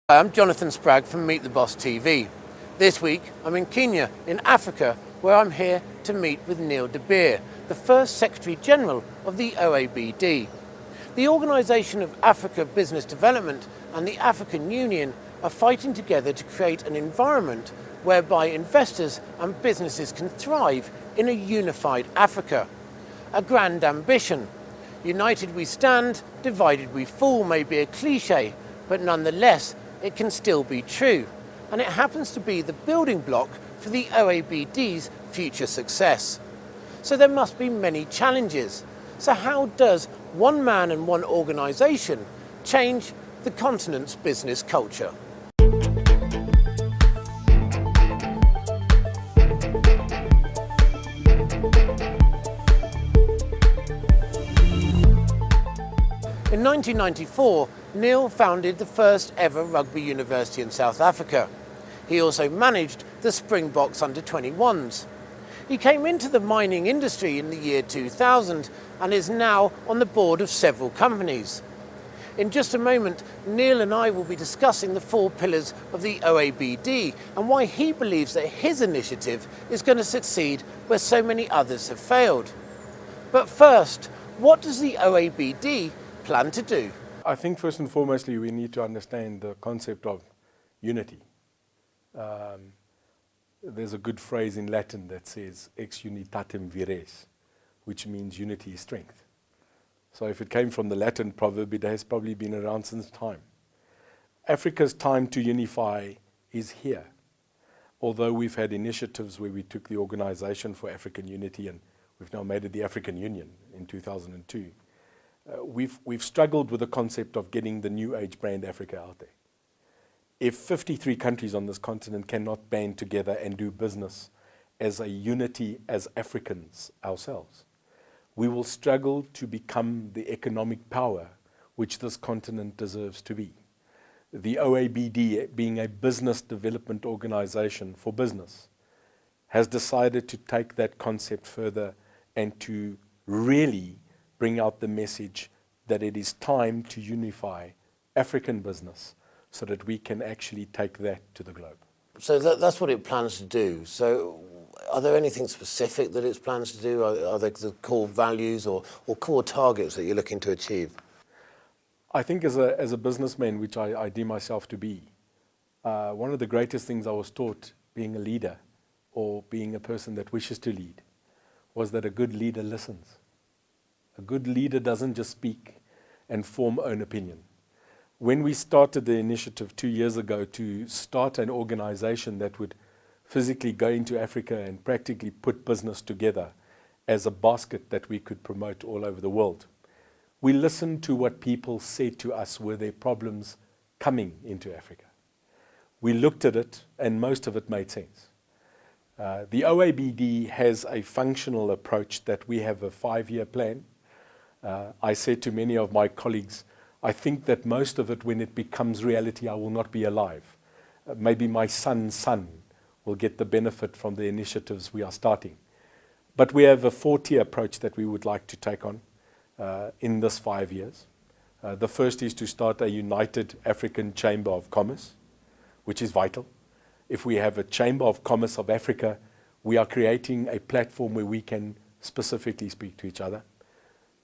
Hi, I'm Jonathan Spragg from Meet the Boss TV. This week I'm in Kenya in Africa, where I'm here to meet with NeildeBeer, the first Secretary General of the OABD. The Organisation of Africa Business Development and the African Union are fighting together to create an environment whereby investors and businesses can thrive in a unified Africa. A grand ambition. United we stand, divided we fall may be a cliche, but nonetheless it can still be true, and it happens to be the building block for the OABD's future success. So there must be many challenges. So how does one man and one organisation change the continent's business culture? In 1994, Neil founded the first ever rugby university in South Africa. He also managed the Springboks under-21s. He came into the mining industry in the year 2000 and is now on the board of several companies. In just a moment, Neil and I will be discussing the 4 pillars of the OABD and why he believes that his initiative is going to succeed where so many others have failed. But first, what does the OABD plan to do? I think first and foremostly we need to understand the concept of unity. There's a good phrase in Latin that says ex unitatem vires, which means unity is strength. So if it came from the Latin proverb, it has probably been around since time. Africa's time to unify is here. Although we've had initiatives where we took the Organisation for African Unity and we've now made it the African Union in 2002. We've struggled with the concept of getting the new age brand Africa out there. If 53 countries on this continent cannot band together and do business as a unity as Africans ourselves, we will struggle to become the economic power which this continent deserves to be. The OABD, being a business development organization for business, has decided to take that concept further and to really bring out the message that it is time to unify African business so that we can actually take that to the globe. So that's what it plans to do. So are there anything specific that it plans to do? Are there the core values or core targets that you're looking to achieve? I think as a businessman, which I deem myself to be, one of the greatest things I was taught being a leader or being a person that wishes to lead was that a good leader listens. A good leader doesn't just speak and form own opinion. When we started the initiative 2 years ago to start an organization that would physically go into Africa and practically put business together as a basket that we could promote all over the world, we listened to what people said to us were their problems coming into Africa. We looked at it and most of it made sense. The OABD has a functional approach that we have a 5-year plan. I said to many of my colleagues, I think that most of it, when it becomes reality, I will not be alive. Maybe my son's son will get the benefit from the initiatives we are starting. But we have a 4-tier approach that we would like to take on in this 5 years. The first is to start a united African Chamber of Commerce, which is vital. If we have a Chamber of Commerce of Africa, we are creating a platform where we can specifically speak to each other.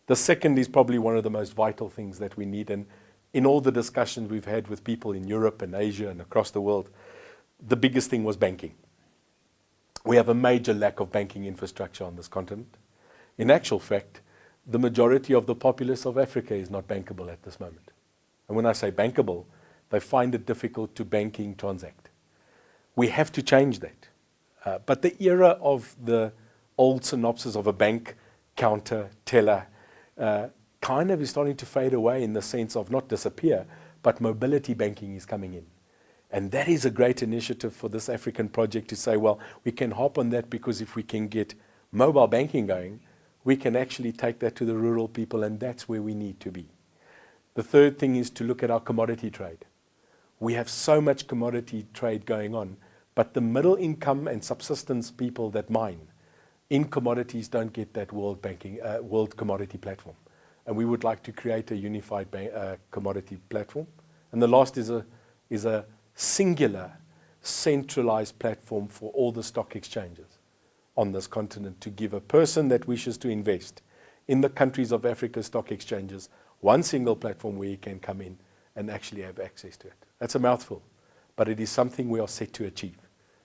The second is probably one of the most vital things that we need, and in all the discussions we've had with people in Europe and Asia and across the world, the biggest thing was banking. We have a major lack of banking infrastructure on this continent. In actual fact, the majority of the populace of Africa is not bankable at this moment. And when I say bankable, they find it difficult to banking transact. We have to change that. But the era of the old synopsis of a bank, counter, teller, kind of is starting to fade away in the sense of not disappear, but mobility banking is coming in. And that is a great initiative for this African project to say, well, we can hop on that because if we can get mobile banking going, we can actually take that to the rural people, and that's where we need to be. The third thing is to look at our commodity trade. We have so much commodity trade going on, but the middle income and subsistence people that mine in commodities don't get that world commodity platform. And we would like to create a unified commodity platform. And the last is is a singular, centralized platform for all the stock exchanges on this continent to give a person that wishes to invest in the countries of Africa's stock exchanges one single platform where he can come in and actually have access to it. That's a mouthful, but it is something we are set to achieve,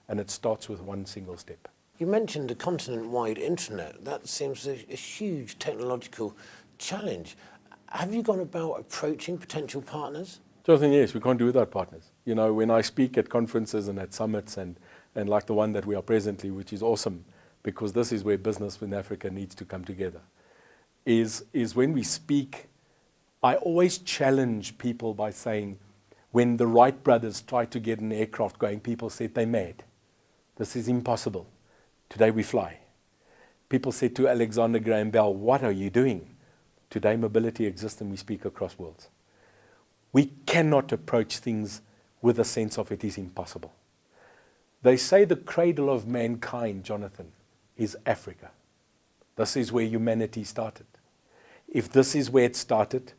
and it starts with one single step. You mentioned a continent-wide internet. That seems a huge technological challenge. Have you gone about approaching potential partners? Jonathan, yes, we can't do without partners. You know, when I speak at conferences and at summits and like the one that we are presently, which is awesome, because this is where business in Africa needs to come together, is when we speak, I always challenge people by saying, when the Wright brothers tried to get an aircraft going, people said they're mad. This is impossible. Today we fly. People said to Alexander Graham Bell, what are you doing? Today mobility exists and we speak across worlds. We cannot approach things with a sense of it is impossible. They say the cradle of mankind, Jonathan, is Africa. This is where humanity started. If this is where it started,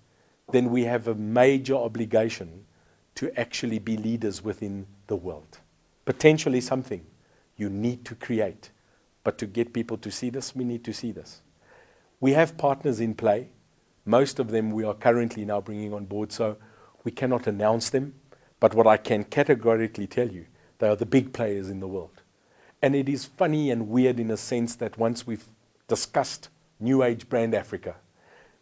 then we have a major obligation to actually be leaders within the world. Potentially something you need to create. But to get people to see this, we need to see this. We have partners in play. Most of them we are currently now bringing on board, so we cannot announce them. But what I can categorically tell you, they are the big players in the world. And it is funny and weird in a sense that once we've discussed New Age Brand Africa,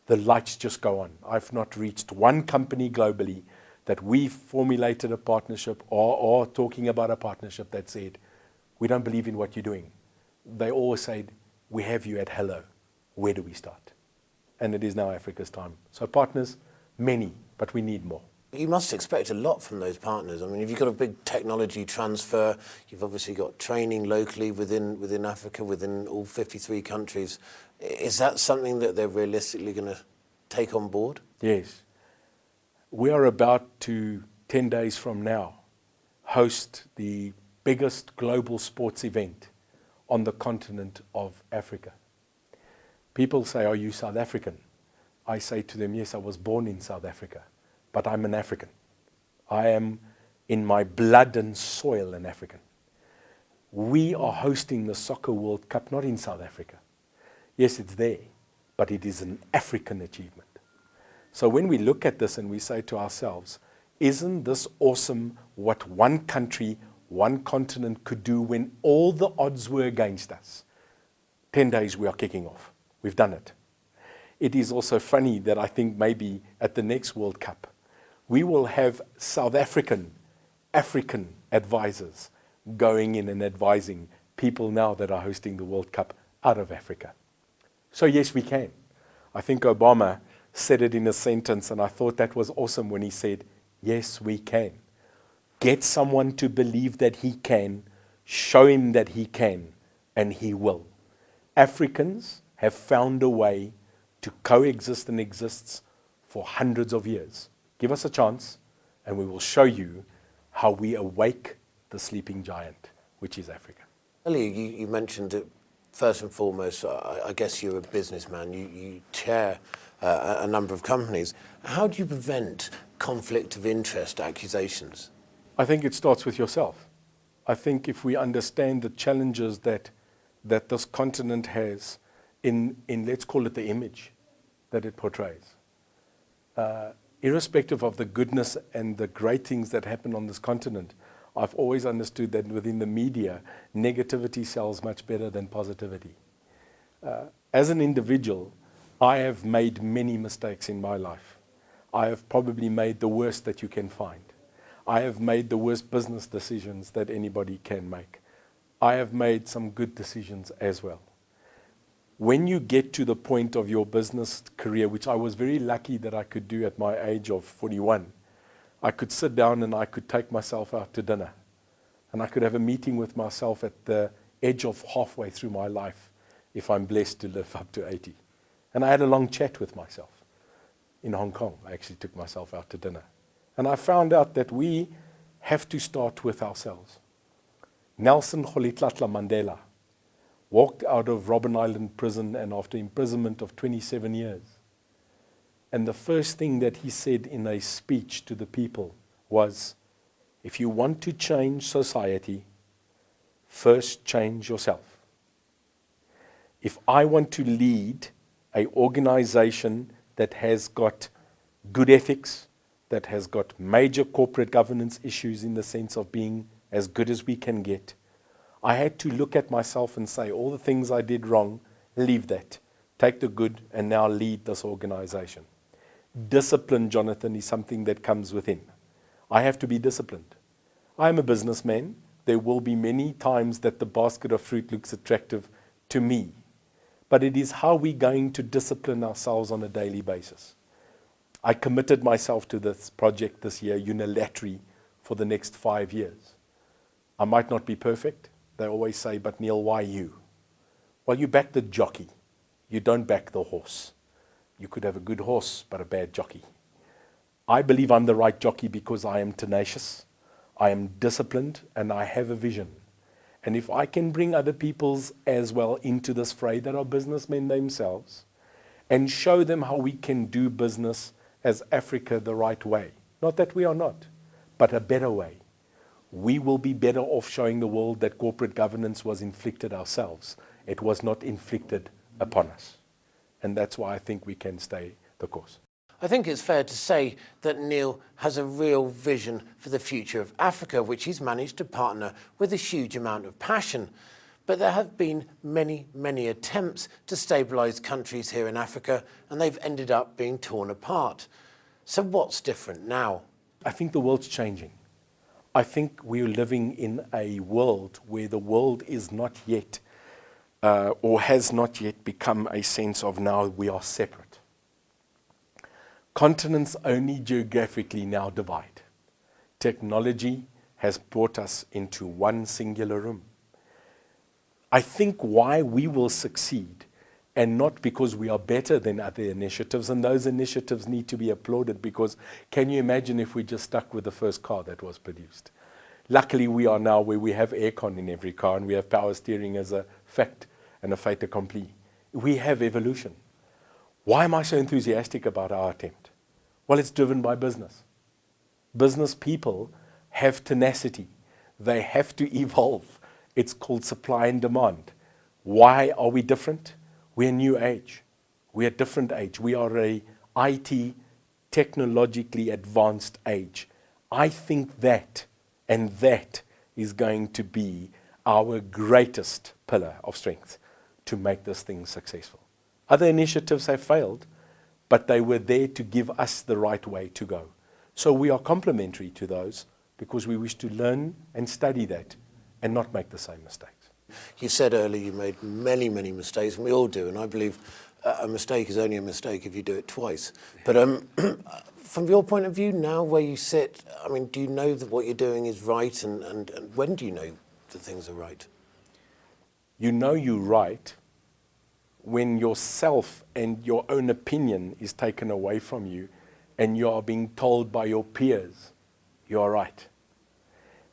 the lights just go on. I've not reached one company globally that we've formulated a partnership or talking about a partnership that said, we don't believe in what you're doing. They always said, we have you at hello. Where do we start? And it is now Africa's time. So partners, many, but we need more. You must expect a lot from those partners. I mean, if you've got a big technology transfer, you've obviously got training locally within Africa, within all 53 countries. Is that something that they're realistically going to take on board? Yes. We are about to, 10 days from now, host the biggest global sports event on the continent of Africa. People say, are you South African? I say to them, yes, I was born in South Africa, but I'm an African. I am in my blood and soil an African. We are hosting the Soccer World Cup, not in South Africa. Yes, it's there, but it is an African achievement. So when we look at this and we say to ourselves, isn't this awesome what one country, one continent could do when all the odds were against us? 10 days we are kicking off. We've done it. It is also funny that I think maybe at the next World Cup, we will have South African advisors going in and advising people now that are hosting the World Cup out of Africa. So yes, we can. I think Obama said it in a sentence, and I thought that was awesome when he said, yes, we can. Get someone to believe that he can, show him that he can, and he will. Africans have found a way to coexist and exist for hundreds of years. Give us a chance, and we will show you how we awake the sleeping giant, which is Africa. Earlier, you mentioned that first and foremost, I guess you're a businessman. You chair a number of companies. How do you prevent conflict of interest accusations? I think it starts with yourself. I think if we understand the challenges that this continent has in let's call it the image that it portrays, irrespective of the goodness and the great things that happen on this continent, I've always understood that within the media, negativity sells much better than positivity. As an individual, I have made many mistakes in my life. I have probably made the worst that you can find. I have made the worst business decisions that anybody can make. I have made some good decisions as well. When you get to the point of your business career, which I was very lucky that I could do at my age of 41, I could sit down and I could take myself out to dinner. And I could have a meeting with myself at the edge of halfway through my life if I'm blessed to live up to 80. And I had a long chat with myself. In Hong Kong, I actually took myself out to dinner. And I found out that we have to start with ourselves. Nelson Rolihlahla Mandela walked out of Robben Island prison and after imprisonment of 27 years. And the first thing that he said in a speech to the people was, If you want to change society, first change yourself. If I want to lead an organization that has got good ethics, that has got major corporate governance issues in the sense of being as good as we can get, I had to look at myself and say, all the things I did wrong, leave that. Take the good and now lead this organization. Discipline, Jonathan, is something that comes within. I have to be disciplined. I'm a businessman. There will be many times that the basket of fruit looks attractive to me. But it is how we're going to discipline ourselves on a daily basis. I committed myself to this project this year unilaterally for the next 5 years. I might not be perfect. They always say, but Neil, why you? Well, you back the jockey. You don't back the horse. You could have a good horse, but a bad jockey. I believe I'm the right jockey because I am tenacious, I am disciplined, and I have a vision. And if I can bring other people's as well into this fray that are businessmen themselves, and show them how we can do business as Africa the right way, not that we are not, but a better way, we will be better off showing the world that corporate governance was inflicted ourselves. It was not inflicted upon us. And that's why I think we can stay the course. I think it's fair to say that Neil has a real vision for the future of Africa, which he's managed to partner with a huge amount of passion. But there have been many, many attempts to stabilise countries here in Africa, and they've ended up being torn apart. So what's different now? I think the world's changing. I think we're living in a world where the world is not yet, or has not yet become a sense of now we are separate. Continents only geographically now divide. Technology has brought us into one singular room. I think why we will succeed, and not because we are better than other initiatives, and those initiatives need to be applauded, because can you imagine if we just stuck with the first car that was produced? Luckily, we are now where we have aircon in every car, and we have power steering as a fact and a fait accompli. We have evolution. Why am I so enthusiastic about our attempt? Well, it's driven by business. Business people have tenacity. They have to evolve. It's called supply and demand. Why are we different? We're a new age. We're a different age. We are a IT, technologically advanced age. I think that, and that is going to be our greatest pillar of strength to make this thing successful. Other initiatives have failed, but they were there to give us the right way to go. So we are complementary to those because we wish to learn and study that and not make the same mistakes. You said earlier you made many, many mistakes, and we all do, and I believe a mistake is only a mistake if you do it twice. But from your point of view now, where you sit, I mean, do you know that what you're doing is right, and when do you know that things are right? You know you're right when yourself and your own opinion is taken away from you and you are being told by your peers, you are right.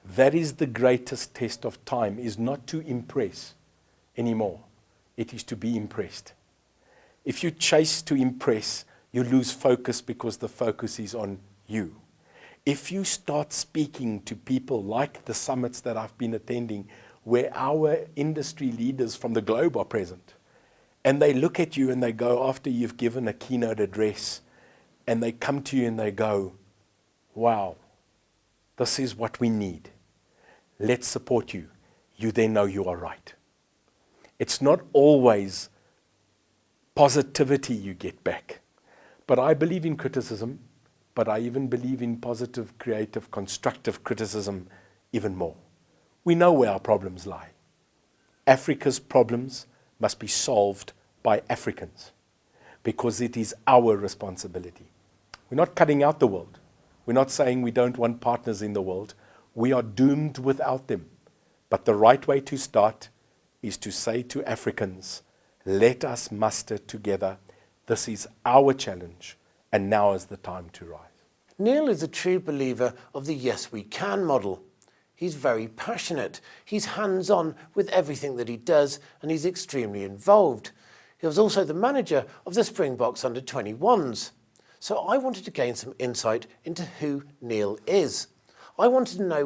That is the greatest test of time, is not to impress anymore. It is to be impressed. If you chase to impress, you lose focus because the focus is on you. If you start speaking to people like the summits that I've been attending, where our industry leaders from the globe are present, and they look at you and they go, after you've given a keynote address, and they come to you and they go, wow, this is what we need. Let's support you. You then know you are right. It's not always positivity you get back. But I believe in criticism, but I even believe in positive, creative, constructive criticism even more. We know where our problems lie. Africa's problems must be solved by Africans because it is our responsibility. We're not cutting out the world. We're not saying we don't want partners in the world. We are doomed without them. But the right way to start is to say to Africans, let us muster together. This is our challenge, and now is the time to rise. Neil is a true believer of the Yes We Can model. He's very passionate. He's hands-on with everything that he does, and he's extremely involved. He was also the manager of the Springboks under-21s. So I wanted to gain some insight into who Neil is. I wanted to know